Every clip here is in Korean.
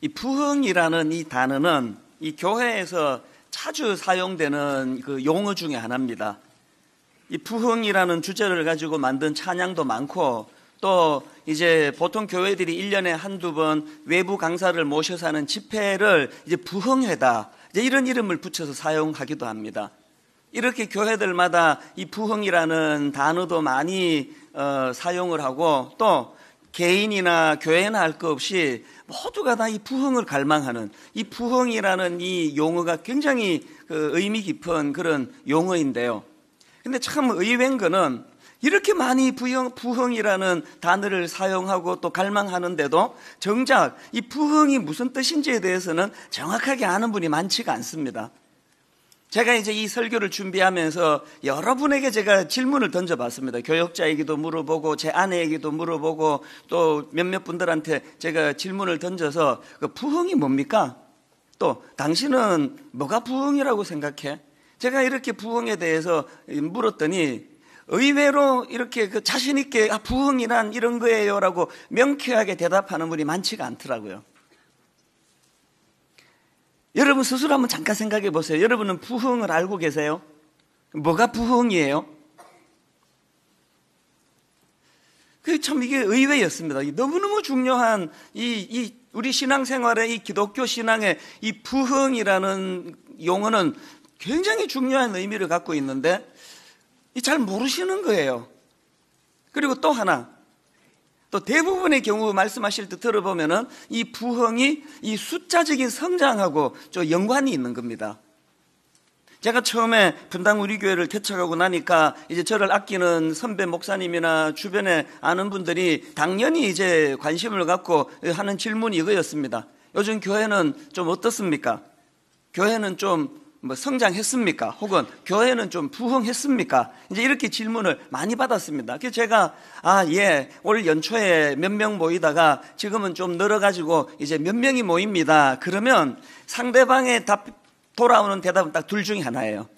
이 부흥이라는 이 단어는 이 교회에서 자주 사용되는 그 용어 중에 하나입니다. 이 부흥이라는 주제를 가지고 만든 찬양도 많고, 또 이제 보통 교회들이 1년에 한두 번 외부 강사를 모셔서 하는 집회를 이제 부흥회다, 이제 이런 이름을 붙여서 사용하기도 합니다. 이렇게 교회들마다 이 부흥이라는 단어도 많이 사용을 하고, 또 개인이나 교회나 할 것 없이 모두가 다 이 부흥을 갈망하는, 이 부흥이라는 이 용어가 굉장히 의미 깊은 그런 용어인데요. 근데 참 의외인 거는 이렇게 많이 부흥이라는 단어를 사용하고 또 갈망하는데도 정작 이 부흥이 무슨 뜻인지에 대해서는 정확하게 아는 분이 많지가 않습니다. 제가 이제 이 설교를 준비하면서 여러분에게 제가 질문을 던져봤습니다. 교역자에게도 물어보고 제 아내에게도 물어보고 또 몇몇 분들한테 제가 질문을 던져서 그 부흥이 뭡니까? 또 당신은 뭐가 부흥이라고 생각해? 제가 이렇게 부흥에 대해서 물었더니 의외로 이렇게 그 자신 있게 부흥이란 이런 거예요라고 명쾌하게 대답하는 분이 많지가 않더라고요. 여러분 스스로 한번 잠깐 생각해 보세요. 여러분은 부흥을 알고 계세요? 뭐가 부흥이에요? 그게 참 이게 의외였습니다. 너무너무 중요한 우리 신앙생활의 이 기독교 신앙의 이 부흥이라는 용어는 굉장히 중요한 의미를 갖고 있는데 잘 모르시는 거예요. 그리고 또 하나, 또 대부분의 경우 말씀하실 때 들어보면은 이 부흥이 이 숫자적인 성장하고 좀 연관이 있는 겁니다. 제가 처음에 분당 우리 교회를 개척하고 나니까 이제 저를 아끼는 선배 목사님이나 주변에 아는 분들이 당연히 이제 관심을 갖고 하는 질문이 이거였습니다. 요즘 교회는 좀 어떻습니까? 교회는 좀 성장했습니까? 혹은 교회는 좀 부흥했습니까? 이제 이렇게 질문을 많이 받았습니다. 그래서 제가 올 연초에 몇 명 모이다가 지금은 좀 늘어가지고 이제 몇 명이 모입니다. 그러면 상대방의 돌아오는 대답은 딱 둘 중에 하나예요.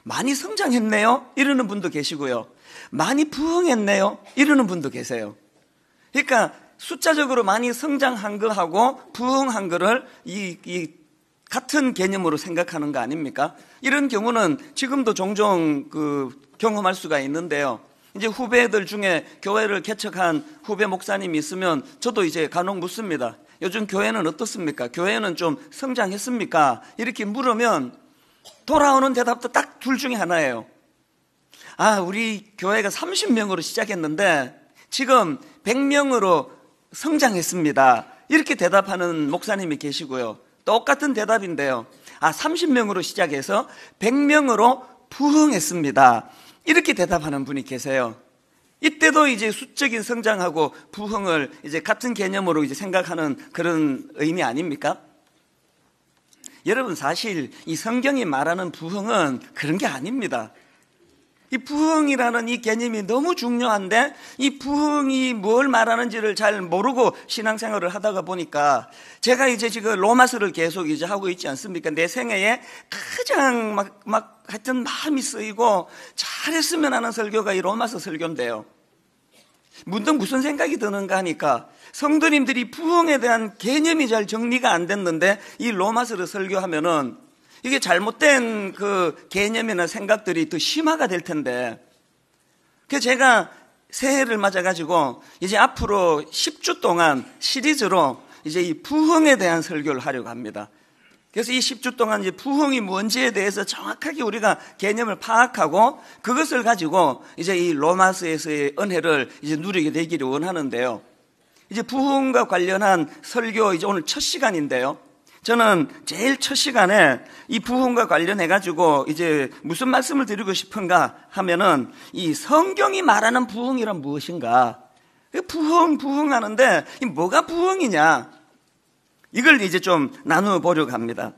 많이 성장했네요? 이러는 분도 계시고요. 많이 부흥했네요? 이러는 분도 계세요. 그러니까 숫자적으로 많이 성장한 거하고 부흥한 거를 같은 개념으로 생각하는 거 아닙니까? 이런 경우는 지금도 종종 경험할 수가 있는데요. 이제 후배들 중에 교회를 개척한 후배 목사님이 있으면 저도 이제 간혹 묻습니다. 요즘 교회는 어떻습니까? 교회는 좀 성장했습니까? 이렇게 물으면 돌아오는 대답도 딱 둘 중에 하나예요. 우리 교회가 30명으로 시작했는데 지금 100명으로 성장했습니다. 이렇게 대답하는 목사님이 계시고요. 똑같은 대답인데요. 30명으로 시작해서 100명으로 부흥했습니다. 이렇게 대답하는 분이 계세요. 이때도 이제 수적인 성장하고 부흥을 이제 같은 개념으로 이제 생각하는 그런 의미 아닙니까? 여러분 사실 이 성경이 말하는 부흥은 그런 게 아닙니다. 이 부흥이라는 이 개념이 너무 중요한데 이 부흥이 뭘 말하는지를 잘 모르고 신앙생활을 하다가 보니까 제가 이제 지금 로마서를 계속 이제 하고 있지 않습니까? 내 생애에 가장 하여튼 마음이 쓰이고 잘했으면 하는 설교가 이 로마서 설교인데요. 문득 무슨 생각이 드는가 하니까 성도님들이 부흥에 대한 개념이 잘 정리가 안 됐는데 이 로마서를 설교하면은 이게 잘못된 그 개념이나 생각들이 더 심화가 될 텐데, 그래서 제가 새해를 맞아가지고 이제 앞으로 10주 동안 시리즈로 이제 이 부흥에 대한 설교를 하려고 합니다. 그래서 이 10주 동안 이제 부흥이 뭔지에 대해서 정확하게 우리가 개념을 파악하고 그것을 가지고 이제 이 로마서에서의 은혜를 이제 누리게 되기를 원하는데요. 이제 부흥과 관련한 설교 이제 오늘 첫 시간인데요. 저는 제일 첫 시간에 이 부흥과 관련해가지고 이제 무슨 말씀을 드리고 싶은가 하면은 이 성경이 말하는 부흥이란 무엇인가? 부흥하는데 뭐가 부흥이냐? 이걸 이제 좀 나누어 보려고 합니다.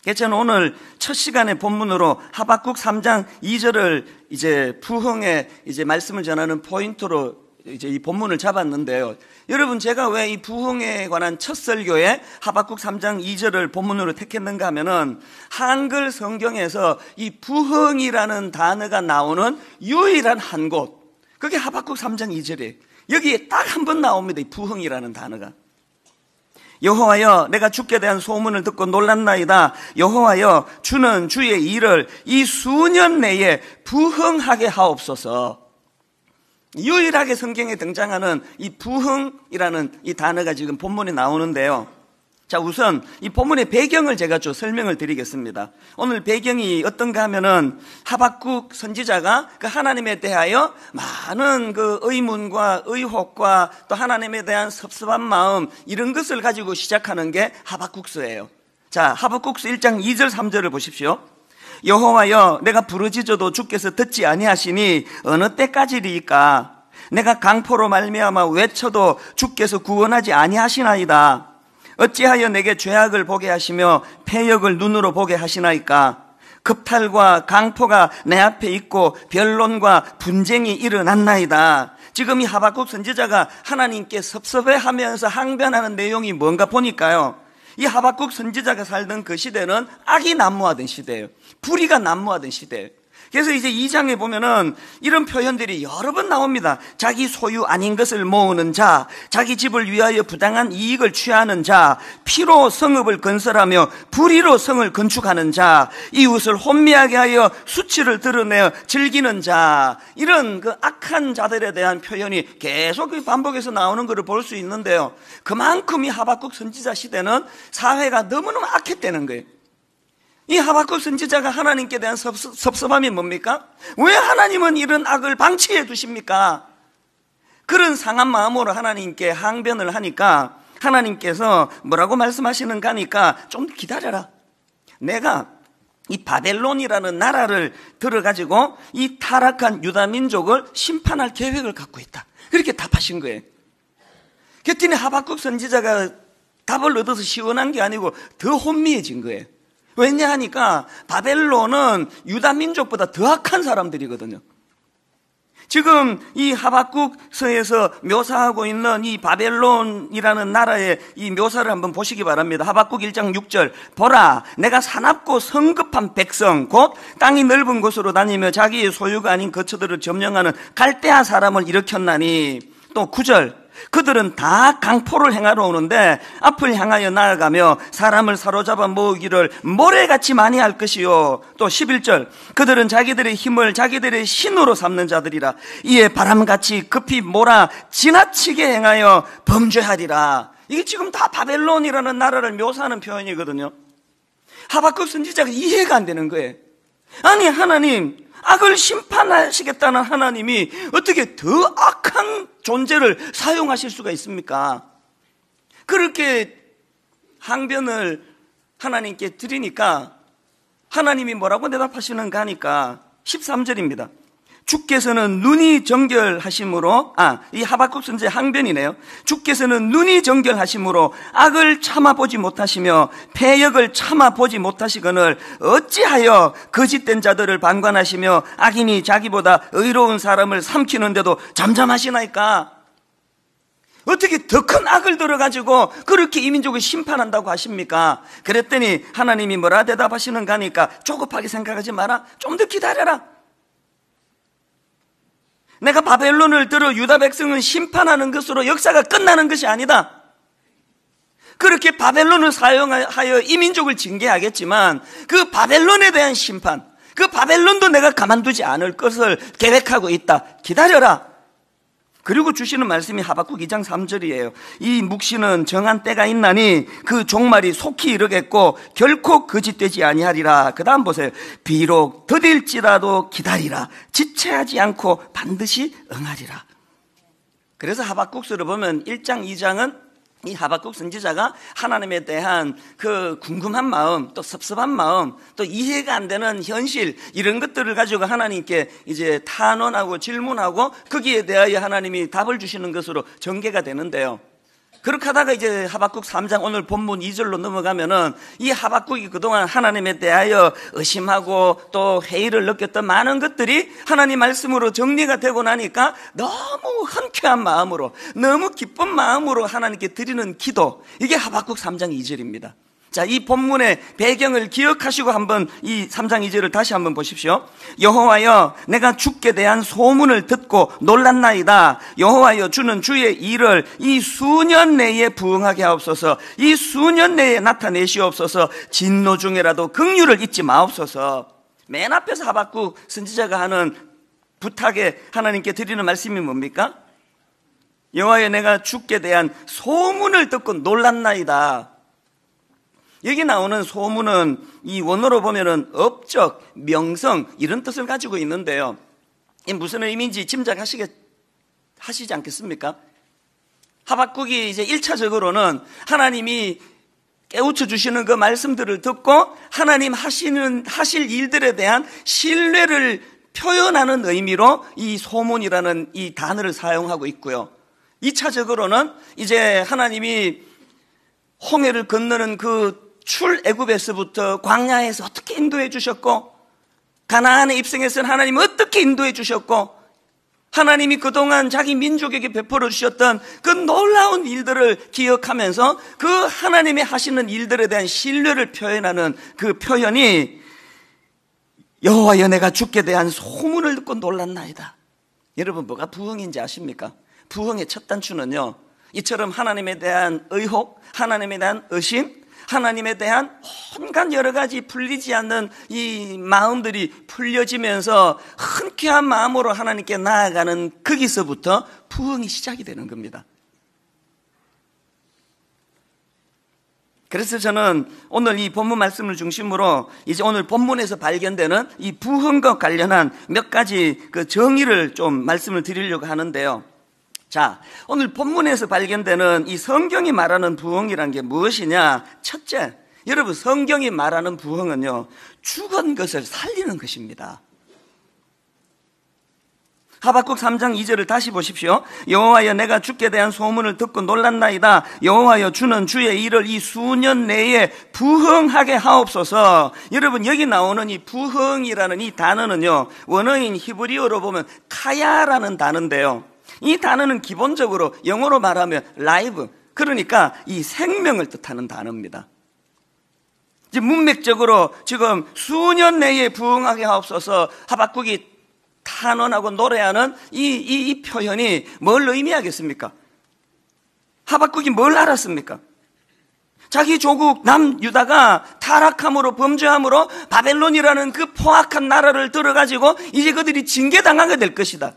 그래서 저는 오늘 첫 시간에 본문으로 하박국 3장 2절을 이제 부흥의 이제 말씀을 전하는 포인트로 이제 이 본문을 잡았는데요. 여러분 제가 왜 이 부흥에 관한 첫 설교에 하박국 3장 2절을 본문으로 택했는가 하면은 한글 성경에서 이 부흥이라는 단어가 나오는 유일한 한 곳, 그게 하박국 3장 2절이에요. 여기에 딱 한 번 나옵니다. 이 부흥이라는 단어가. 여호와여 내가 주께 대한 소문을 듣고 놀랐나이다. 여호와여 주는 주의 일을 이 수년 내에 부흥하게 하옵소서. 유일하게 성경에 등장하는 이 부흥이라는 이 단어가 지금 본문에 나오는데요. 자, 우선 이 본문의 배경을 제가 좀 설명을 드리겠습니다. 오늘 배경이 어떤가 하면은 하박국 선지자가 그 하나님에 대하여 많은 그 의문과 의혹과 또 하나님에 대한 섭섭한 마음, 이런 것을 가지고 시작하는 게 하박국서예요. 자, 하박국서 1장 2절 3절을 보십시오. 여호와여 내가 부르짖어도 주께서 듣지 아니하시니 어느 때까지리이까? 내가 강포로 말미암아 외쳐도 주께서 구원하지 아니하시나이다. 어찌하여 내게 죄악을 보게 하시며 패역을 눈으로 보게 하시나이까? 급탈과 강포가 내 앞에 있고 변론과 분쟁이 일어났나이다. 지금 이 하박국 선지자가 하나님께 섭섭해하면서 항변하는 내용이 뭔가 보니까요, 이 하박국 선지자가 살던 그 시대는 악이 난무하던 시대예요. 불의가 난무하던 시대예요. 그래서 이제 2장에 보면은 이런 표현들이 여러 번 나옵니다. 자기 소유 아닌 것을 모으는 자, 자기 집을 위하여 부당한 이익을 취하는 자, 피로 성읍을 건설하며 불의로 성을 건축하는 자, 이웃을 혼미하게 하여 수치를 드러내어 즐기는 자, 이런 그 악한 자들에 대한 표현이 계속 반복해서 나오는 것을 볼 수 있는데요. 그만큼 이 하박국 선지자 시대는 사회가 너무너무 악했다는 거예요. 이 하박국 선지자가 하나님께 대한 섭섭함이 뭡니까? 왜 하나님은 이런 악을 방치해 두십니까? 그런 상한 마음으로 하나님께 항변을 하니까 하나님께서 뭐라고 말씀하시는가 하니까 좀 기다려라. 내가 이 바벨론이라는 나라를 들어가지고 이 타락한 유다 민족을 심판할 계획을 갖고 있다. 그렇게 답하신 거예요. 그랬더니 하박국 선지자가 답을 얻어서 시원한 게 아니고 더 혼미해진 거예요. 왜냐 하니까 바벨론은 유다 민족보다 더 악한 사람들이거든요. 지금 이 하박국서에서 묘사하고 있는 이 바벨론이라는 나라의 이 묘사를 한번 보시기 바랍니다. 하박국 1장 6절. 보라, 내가 사납고 성급한 백성, 곧 땅이 넓은 곳으로 다니며 자기의 소유가 아닌 거처들을 점령하는 갈대아 사람을 일으켰나니. 또 9절. 그들은 다 강포를 행하러 오는데 앞을 향하여 나아가며 사람을 사로잡아 모으기를 모래같이 많이 할 것이요. 또 11절. 그들은 자기들의 힘을 자기들의 신으로 삼는 자들이라. 이에 바람같이 급히 몰아 지나치게 행하여 범죄하리라. 이게 지금 다 바벨론이라는 나라를 묘사하는 표현이거든요. 하박국 선지자가 이해가 안 되는 거예요. 아니, 하나님, 악을 심판하시겠다는 하나님이 어떻게 더 악한 존재를 사용하실 수가 있습니까? 그렇게 항변을 하나님께 드리니까 하나님이 뭐라고 대답하시는가 하니까 13절입니다. 주께서는 눈이 정결하심으로, 이 하박국 선지의 항변이네요. 주께서는 눈이 정결하심으로 악을 참아보지 못하시며 패역을 참아보지 못하시거늘 어찌하여 거짓된 자들을 방관하시며 악인이 자기보다 의로운 사람을 삼키는데도 잠잠하시나이까? 어떻게 더 큰 악을 들어가지고 그렇게 이 민족을 심판한다고 하십니까? 그랬더니 하나님이 뭐라 대답하시는가 하니까 조급하게 생각하지 마라. 좀 더 기다려라. 내가 바벨론을 들어 유다 백성을 심판하는 것으로 역사가 끝나는 것이 아니다. 그렇게 바벨론을 사용하여 이 민족을 징계하겠지만 그 바벨론에 대한 심판, 그 바벨론도 내가 가만두지 않을 것을 계획하고 있다. 기다려라. 그리고 주시는 말씀이 하박국 2장 3절이에요. 이 묵시는 정한 때가 있나니 그 종말이 속히 이르겠고 결코 거짓되지 아니하리라. 그 다음 보세요. 비록 더딜지라도 기다리라. 지체하지 않고 반드시 응하리라. 그래서 하박국서를 보면 1장 2장은 이 하박국 선지자가 하나님에 대한 그 궁금한 마음, 또 섭섭한 마음, 또 이해가 안 되는 현실, 이런 것들을 가지고 하나님께 이제 탄원하고 질문하고 거기에 대하여 하나님이 답을 주시는 것으로 전개가 되는데요. 그렇게 하다가 이제 하박국 3장 오늘 본문 2절로 넘어가면은 이 하박국이 그동안 하나님에 대하여 의심하고 또 회의를 느꼈던 많은 것들이 하나님 말씀으로 정리가 되고 나니까 너무 흔쾌한 마음으로, 너무 기쁜 마음으로 하나님께 드리는 기도, 이게 하박국 3장 2절입니다. 자, 이 본문의 배경을 기억하시고 한번 이 3장 2절을 다시 한번 보십시오. 여호와여, 내가 주께 대한 소문을 듣고 놀랐나이다. 여호와여, 주는 주의 일을 이 수년 내에 부응하게 하옵소서. 이 수년 내에 나타내시옵소서. 진노 중에라도 긍휼을 잊지 마옵소서. 맨 앞에서 하박국 선지자가 하는 부탁에 하나님께 드리는 말씀이 뭡니까? 여호와여, 내가 주께 대한 소문을 듣고 놀랐나이다. 여기 나오는 소문은 이 원어로 보면은 업적, 명성 이런 뜻을 가지고 있는데요. 이 무슨 의미인지 짐작하시지 않겠습니까? 하박국이 이제 1차적으로는 하나님이 깨우쳐 주시는 그 말씀들을 듣고 하나님 하실 일들에 대한 신뢰를 표현하는 의미로 이 소문이라는 이 단어를 사용하고 있고요. 2차적으로는 이제 하나님이 홍해를 건너는 그 출애굽에서부터 광야에서 어떻게 인도해 주셨고, 가나안에 입성해서는 하나님이 어떻게 인도해 주셨고, 하나님이 그동안 자기 민족에게 베풀어 주셨던 그 놀라운 일들을 기억하면서 그 하나님이 하시는 일들에 대한 신뢰를 표현하는 그 표현이 여호와여, 내가 주께 대한 소문을 듣고 놀랐나이다. 여러분, 뭐가 부흥인지 아십니까? 부흥의 첫 단추는요, 이처럼 하나님에 대한 의혹, 하나님에 대한 의심, 하나님에 대한 온갖 여러 가지 풀리지 않는 이 마음들이 풀려지면서 흔쾌한 마음으로 하나님께 나아가는 거기서부터 부흥이 시작이 되는 겁니다. 그래서 저는 오늘 이 본문 말씀을 중심으로 이제 오늘 본문에서 발견되는 이 부흥과 관련한 몇 가지 그 정의를 좀 말씀을 드리려고 하는데요. 자, 오늘 본문에서 발견되는 이 성경이 말하는 부흥이란 게 무엇이냐? 첫째, 여러분, 성경이 말하는 부흥은요, 죽은 것을 살리는 것입니다. 하박국 3장 2절을 다시 보십시오. 여호와여, 내가 주께 대한 소문을 듣고 놀랐나이다. 여호와여, 주는 주의 일을 이 수년 내에 부흥하게 하옵소서. 여러분, 여기 나오는 이 부흥이라는 이 단어는요, 원어인 히브리어로 보면 카야라는 단어인데요, 이 단어는 기본적으로 영어로 말하면 라이브, 그러니까 이 생명을 뜻하는 단어입니다. 이제 문맥적으로 지금 수년 내에 부흥하게 하옵소서 하박국이 탄원하고 노래하는 이 표현이 뭘 의미하겠습니까? 하박국이 뭘 알았습니까? 자기 조국 남유다가 타락함으로, 범죄함으로 바벨론이라는 그 포악한 나라를 들어가지고 이제 그들이 징계당하게 될 것이다.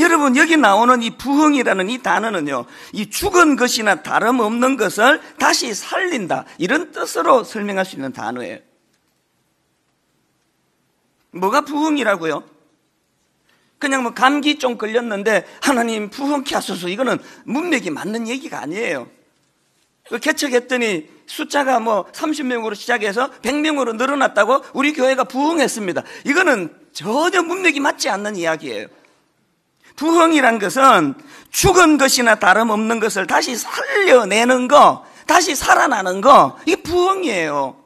여러분, 여기 나오는 이 부흥이라는 이 단어는요, 이 죽은 것이나 다름없는 것을 다시 살린다, 이런 뜻으로 설명할 수 있는 단어예요. 뭐가 부흥이라고요? 그냥 뭐 감기 좀 걸렸는데 하나님 부흥케 하소서, 이거는 문맥이 맞는 얘기가 아니에요. 개척했더니 숫자가 뭐 30명으로 시작해서 100명으로 늘어났다고 우리 교회가 부흥했습니다. 이거는 전혀 문맥이 맞지 않는 이야기예요. 부흥이란 것은 죽은 것이나 다름없는 것을 다시 살려내는 거, 다시 살아나는 거, 이게 부흥이에요.